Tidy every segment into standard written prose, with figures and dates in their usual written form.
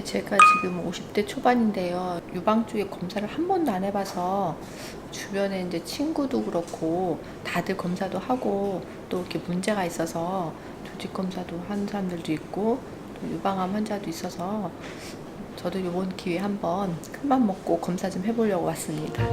네, 제가 지금 50대 초반인데요. 유방 쪽에 검사를 한 번도 안 해봐서 주변에 이제 친구도 그렇고 다들 검사도 하고 또 이렇게 문제가 있어서 조직 검사도 한 사람들도 있고 또 유방암 환자도 있어서 저도 이번 기회에 한번 큰맘 먹고 검사 좀 해보려고 왔습니다.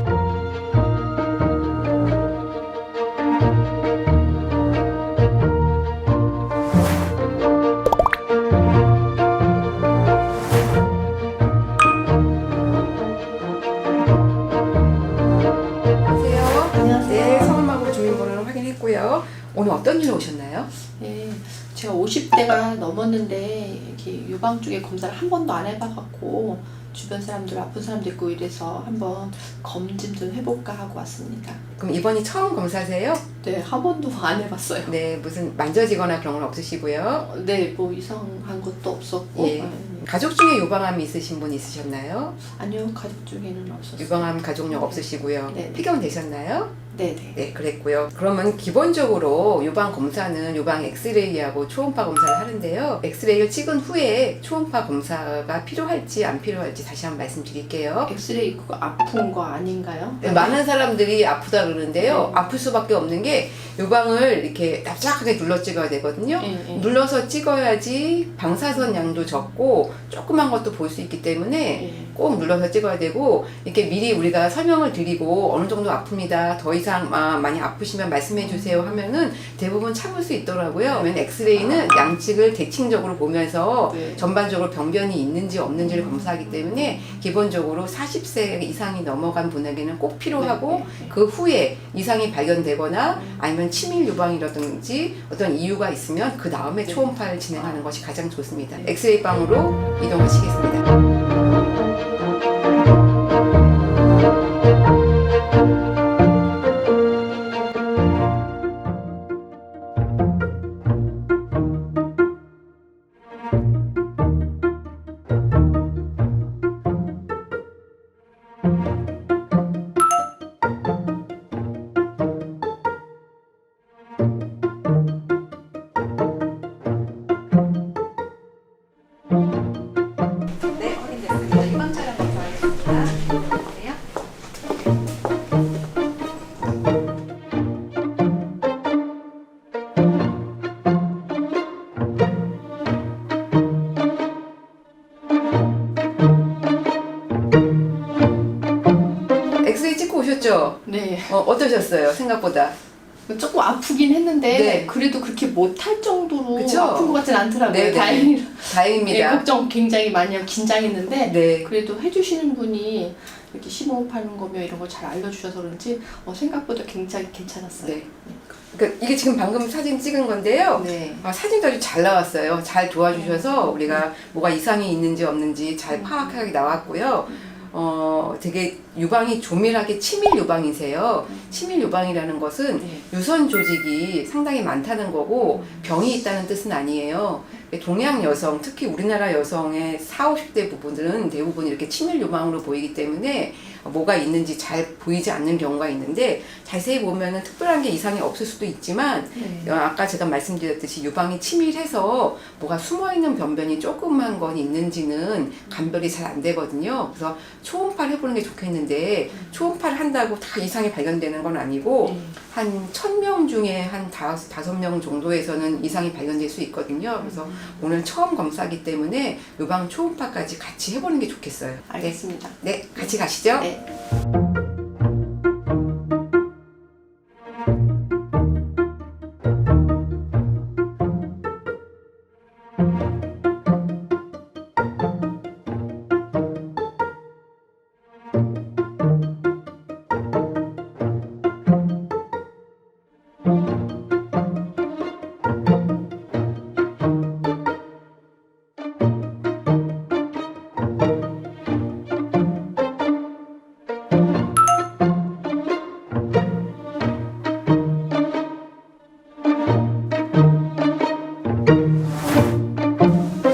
네, 성함하고 주민번호를 확인했고요. 오늘 어떤 일로 오셨나요? 네, 제가 50대가 넘었는데 이렇게 유방 쪽에 검사를 한 번도 안 해봐갖고 주변 사람들 아픈 사람도 있고 이래서 한번 검진 좀 해볼까 하고 왔습니다. 그럼 이번이 처음 검사세요? 네, 한 번도 안 해봤어요. 네, 무슨 만져지거나 그런 건 없으시고요. 네, 뭐 이상한 것도 없었고. 예. 가족 중에 유방암이 있으신 분 있으셨나요? 아니요, 가족 중에는 없었어요. 유방암 가족력 없으시고요. 네. 피경 되셨나요? 네네. 네, 그랬고요. 그러면 기본적으로 유방 검사는 유방 엑스레이하고 초음파 검사를 하는데요. 엑스레이를 찍은 후에 초음파 검사가 필요할지 안 필요할지 다시 한번 말씀드릴게요. 엑스레이 그거 아픈 거 아닌가요? 네, 많은 사람들이 아프다 그러는데요. 아플 수밖에 없는 게 유방을 이렇게 납작하게 눌러 찍어야 되거든요. 눌러서 찍어야지 방사선 양도 적고 조그만 것도 볼 수 있기 때문에 꼭 눌러서 찍어야 되고, 이렇게 미리 우리가 설명을 드리고 어느 정도 아픕니다, 더 이상 많이 아프시면 말씀해 주세요 하면은 대부분 참을 수 있더라고요. 왜냐면 엑스레이는 양측을 대칭적으로 보면서 전반적으로 병변이 있는지 없는지를 검사하기 때문에 기본적으로 40세 이상이 넘어간 분에게는 꼭 필요하고, 그 후에 이상이 발견되거나 아니면 치밀 유방이라든지 어떤 이유가 있으면 그 다음에 초음파를 진행하는 것이 가장 좋습니다. 엑스레이 방으로 이동하시겠습니다. 네, 확인됐습니다. 유방 촬영 감사하겠습니다. 보세요. 엑스레이 찍고 오셨죠? 네. 어떠셨어요? 생각보다? 조금 아프긴 했는데 네. 그래도 그렇게 못할 정도로 그쵸? 아픈 것 같진 않더라고요. 네, 네. 다행이라. 다행입니다. 네, 걱정 굉장히 많이 하고 긴장했는데 네. 그래도 해주시는 분이 이렇게 심호흡하는 거며 이런 걸 잘 알려주셔서 그런지 생각보다 굉장히 괜찮았어요. 네. 그러니까 이게 지금 방금 사진 찍은 건데요. 네. 사진도 아주 잘 나왔어요. 잘 도와주셔서 우리가 뭐가 이상이 있는지 없는지 잘 파악하게 나왔고요. 되게 유방이 조밀하게 치밀 유방이세요. 치밀 유방이라는 것은 유선 조직이 상당히 많다는 거고 병이 있다는 뜻은 아니에요. 동양 여성, 특히 우리나라 여성의 40, 50대 부분들은 대부분 이렇게 치밀 유방으로 보이기 때문에 뭐가 있는지 잘 보이지 않는 경우가 있는데, 자세히 보면은 특별한 게 이상이 없을 수도 있지만 아까 제가 말씀드렸듯이 유방이 치밀해서 뭐가 숨어있는 변변이 조그만 건 있는지는 감별이 잘 안 되거든요. 그래서 초음파를 해보는 게 좋겠는데 초음파를 한다고 다 이상이 발견되는 건 아니고 한 1000명 중에 한 5명 정도에서는 이상이 발견될 수 있거든요. 그래서 오늘 처음 검사기 때문에 유방 초음파까지 같이 해보는 게 좋겠어요. 알겠습니다. 네, 같이 가시죠. 네.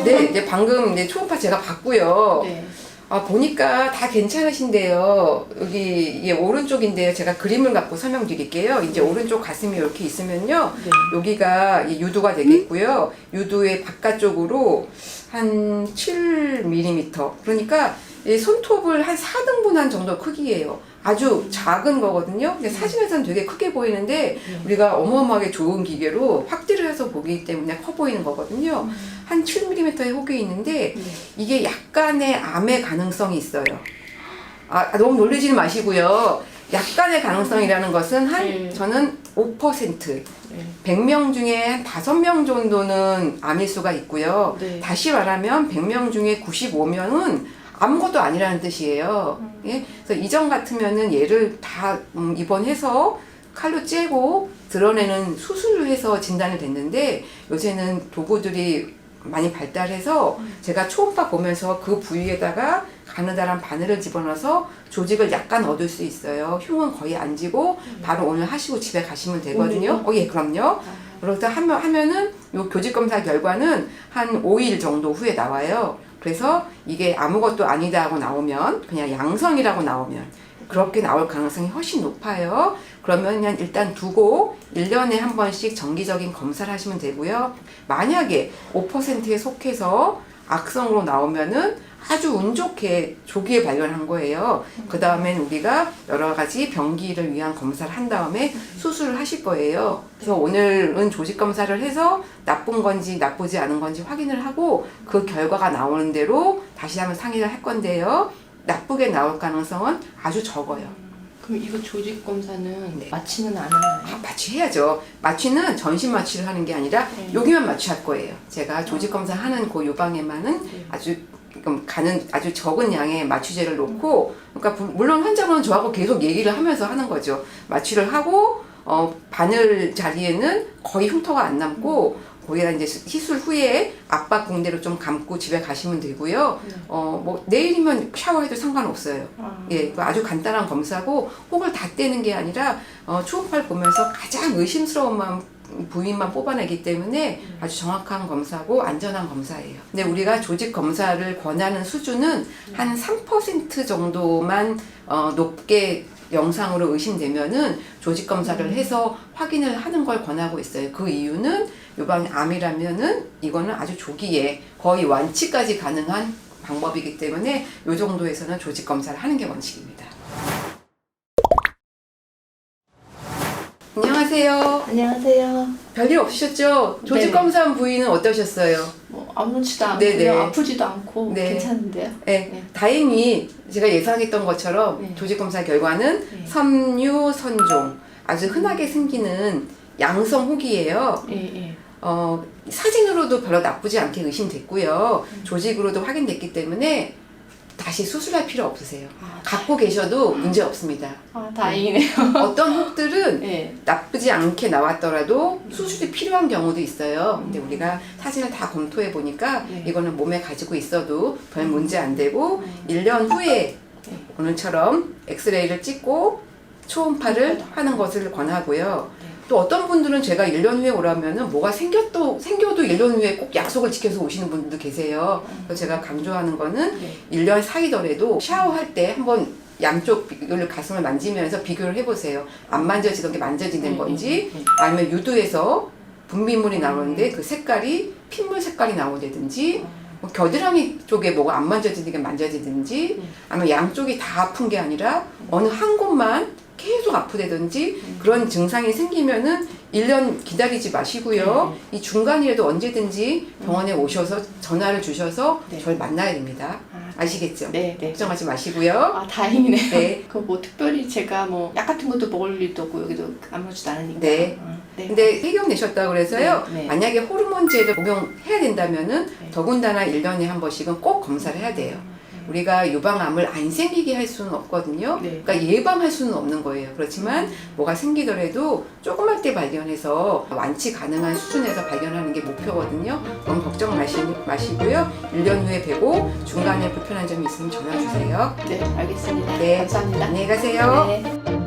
네, 이제 방금 이제 초음파 제가 봤고요. 네. 보니까 다 괜찮으신데요. 여기 오른쪽인데요. 제가 그림을 갖고 설명드릴게요. 이제 오른쪽 가슴이 이렇게 있으면요. 네. 여기가 이 유두가 되겠고요. 유두의 바깥쪽으로 한 7mm. 그러니까 이 손톱을 한 4등분한 정도 크기예요. 아주 작은 거거든요. 근데 사진에서는 되게 크게 보이는데 우리가 어마어마하게 좋은 기계로 확대를 해서 보기 때문에 커 보이는 거거든요. 한 7mm의 혹이 있는데 이게 약간의 암의 가능성이 있어요. 너무 놀라지는 마시고요. 약간의 가능성이라는 것은 저는 5%. 100명 중에 한 5명 정도는 암일 수가 있고요. 네. 다시 말하면 100명 중에 95명은 아무것도 아니라는 뜻이에요. 예? 그래서 이전 같으면은 얘를 다 입원해서 칼로 째고 드러내는 수술을 해서 진단이 됐는데 요새는 도구들이 많이 발달해서 제가 초음파 보면서 그 부위에다가 가느다란 바늘을 집어넣어서 조직을 약간 얻을 수 있어요. 흉은 거의 안 지고 바로 오늘 하시고 집에 가시면 되거든요. 예, 그럼요. 그렇다 하면은 요 교직 검사 결과는 한 5일 정도 후에 나와요. 그래서 이게 아무것도 아니다 하고 나오면 그냥 양성이라고 나오면 그렇게 나올 가능성이 훨씬 높아요. 그러면 그냥 일단 두고 1년에 한 번씩 정기적인 검사를 하시면 되고요. 만약에 5%에 속해서 악성으로 나오면은 아주 운 좋게 조기에 발견한 거예요. 그 다음엔 우리가 여러 가지 병기를 위한 검사를 한 다음에 수술을 하실 거예요. 그래서 오늘은 조직 검사를 해서 나쁜 건지 나쁘지 않은 건지 확인을 하고 그 결과가 나오는 대로 다시 한번 상의를 할 건데요. 나쁘게 나올 가능성은 아주 적어요. 그럼 이거 조직 검사는 네. 마취는 안 하나요? 마취해야죠. 마취는 전신 마취를 하는 게 아니라 여기만 마취할 거예요. 제가 조직 검사 하는 그 요방에만은 아주 적은 양의 마취제를 놓고, 그러니까 물론 환자분은 저하고 계속 얘기를 하면서 하는 거죠. 마취를 하고 바늘 자리에는 거의 흉터가 안 남고 거기다 이제 시술 후에 압박 붕대로 좀 감고 집에 가시면 되고요. 뭐 내일이면 샤워해도 상관없어요. 예, 아주 간단한 검사고 혹을 다 떼는 게 아니라 초음파를 보면서 가장 의심스러운 부위만 뽑아내기 때문에 아주 정확한 검사고 안전한 검사예요. 근데 우리가 조직 검사를 권하는 수준은 한 3% 정도만 높게 영상으로 의심되면은 조직 검사를 해서 확인을 하는 걸 권하고 있어요. 그 이유는 유방암이라면은 이거는 아주 조기에 거의 완치까지 가능한 방법이기 때문에 이 정도에서는 조직 검사를 하는 게 원칙입니다. 안녕하세요. 안녕하세요. 별일 없으셨죠? 조직 네. 검사 부위는 어떠셨어요? 뭐 아무렇지도 않고 네네. 아프지도 않고 네. 괜찮은데요? 네, 네. 다행히 제가 예상했던 것처럼 네. 조직 검사 결과는 네. 섬유 선종, 아주 흔하게 생기는 양성 혹이에요. 예. 사진으로도 별로 나쁘지 않게 의심됐고요. 조직으로도 확인됐기 때문에 다시 수술할 필요 없으세요. 갖고 계셔도 문제 없습니다. 다행이네요. 어떤 혹들은 네. 나쁘지 않게 나왔더라도 수술이 필요한 경우도 있어요. 근데 우리가 사진을 다 검토해 보니까 네. 이거는 몸에 가지고 있어도 별 문제 안 되고 1년 후에 오늘처럼 엑스레이를 찍고 초음파를 하는 것을 권하고요. 또 어떤 분들은 제가 1년 후에 오라면은 뭐가 생겨도 1년 후에 꼭 약속을 지켜서 오시는 분들도 계세요. 그래서 제가 강조하는 거는 1년 사이더라도 샤워할 때 한번 양쪽 가슴을 만지면서 비교를 해보세요. 안 만져지던 게 만져지는 건지 아니면 유두에서 분비물이 나오는데 그 색깔이 핏물 색깔이 나오다든지 뭐 겨드랑이 쪽에 뭐가 안 만져지는 게 만져지든지 아니면 양쪽이 다 아픈 게 아니라 어느 한 곳만 계속 아프다든지 그런 증상이 생기면은 1년 기다리지 마시고요. 이 중간이라도 언제든지 병원에 오셔서 전화를 주셔서 저를 만나야 됩니다. 아시겠죠? 네. 걱정하지 마시고요. 다행이네요. 네. 그 뭐 특별히 제가 뭐 약 같은 것도 먹을 일도 없고 여기도 아무렇지도 않으니까. 네. 근데 폐경 내셨다고 그래서요. 네. 만약에 호르몬제를 복용해야 된다면은 더군다나 1년에 한 번씩은 꼭 검사를 해야 돼요. 우리가 유방암을 안 생기게 할 수는 없거든요. 그러니까 예방할 수는 없는 거예요. 그렇지만 뭐가 생기더라도 조그만 때 발견해서 완치 가능한 수준에서 발견하는 게 목표거든요. 너무 걱정 마시고요. 1년 후에 뵈고 중간에 불편한 점이 있으면 전화 주세요. 네, 알겠습니다. 네. 감사합니다. 안녕히 가세요. 네.